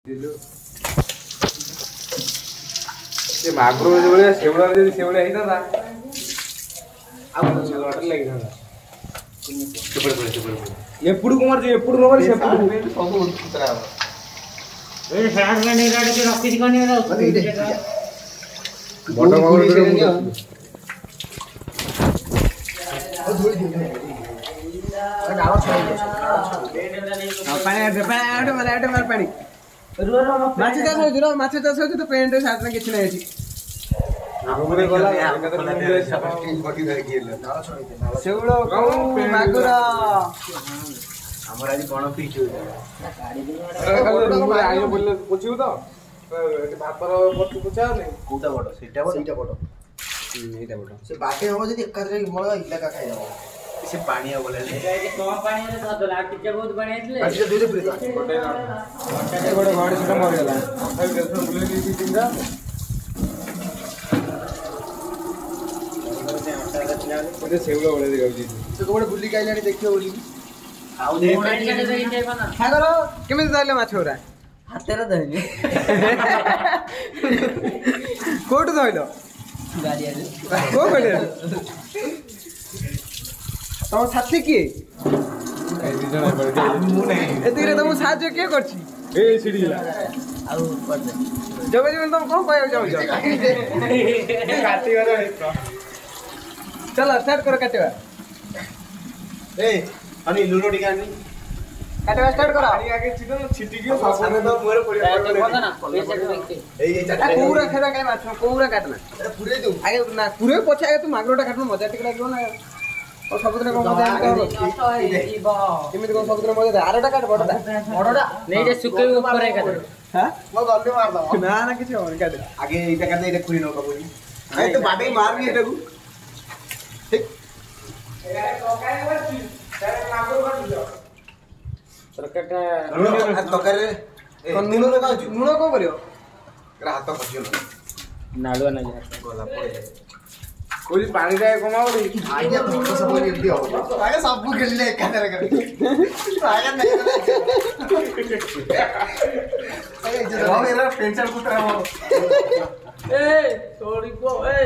ସେ ମାଗୁର ଯୋଉ ଭଳିଆ ସେଉଳା ଯଦି ସେଉଳା ହେଇଥାନ୍ତା ଆଉ ୱାଟର ଲାଗିଥାନ୍ତା। ଏପଟୁ କୁମାର ଯେ ଏପଟୁ ନଗର ସେପଟୁ ସବୁ ଉତ୍ତରା ହବ। ଏ ଫ୍ୟାନ୍ ମ୍ୟାନ୍ ଏରା ଟିକେ ରଖିଛି କନି ଏରା ବଡ଼ ମାଗୁର ଗୋଟେ ନିଅ। ଓ ଧୋଇ ଦେ। ଡାଳ ଛାଇ ଦେ। ପାଣି ଆଟେ ମାର ପାଣି। ମାଛ ଚାଷ ହଉଛି ର ମାଛ ଚାଷ ହଉଛି ତ ପେଣ୍ଟ ସାର୍ଟ ନା କିଛି ନାହିଁ ଏଠି। ଶେଉଳ କଉ ମାଗୁର ଆମର ଆଜି କଣ ପିଇଛୁ ପୋଛିବୁ ତ ଭାତର ପୋଛା ହଉନି କୋଉଟା ବଡ ସେଇଟା ବଡ ଏଇଟା ବଡ ସେ ବାଟେ ହବ ଯଦି ଏକାଥରେ ଇଲାକା ଖାଇଦବ ସେ ପାଣି ହବ କମ ପାଣିରେ ଧରଦେଲା ଟିକେ ବହୁତ ପାଣି ହେଇଥିଲେ ଆଜି ଧୀରେ ଧୀରେ ଗୋଟେ ଘଡି ସେଟା ମରିଗଲା ବୁଲେଇ ଶେଉଳ ଭଳିଆ ଦେଖାଉଛି ସେ କୋଉଠି ବୁଲିକି ଆଇଲାଣି ଦେଖିବ ବୋଲି ଆଉ କେମିତି ଧରିଲେ ମାଛ ଗୁରା ହାତରେ ଧରିଲି କୋଉଠୁ ଧରିଲ ଗାଡ଼ିଆରେ କୋଉ ଗାଡ଼ିଆରେ ତମ ସାଥୀ କିଏ ଏତିକିରେ ତମକୁ ସାହାଯ୍ୟ କିଏ କରୁଛି ଆଉ ଜଗା ଜୀବନ ତମେ କଣ କହିବାକୁ ଚାହୁଁଛ चलो स्टार्ट करो काटवा ए अनि लुनो टिका नि काटवा स्टार्ट करो पानी आगे छिटो छिटी के सामने तो मोर पड़िया ना ए पूरा खेदा काय माछ पूरा काटना अरे पूरे दो आगे ना पूरे पछे आगे तू मागरोटा काटनो मजा टिक लागियो ना और सबुदिन को मजा केमिति को सबुदिन मजा आरेटा काट बडटा नहीं रे सुके ऊपर है काट हां मो गल्ले मार दो ना ना किछ होनी काट आगे एटा काट एटा खुरी न कबो ए तो बाटे मारनी एटा को लुण कौन कर हाथ खसियो नाड़ुआ ना कोई पानी रे कमा आगे तो सब एमती हो आगे सब खेलले एकाधरे कर आगे नहीं अरे एरा पेंचर कुतरा ए तोड़ी को ए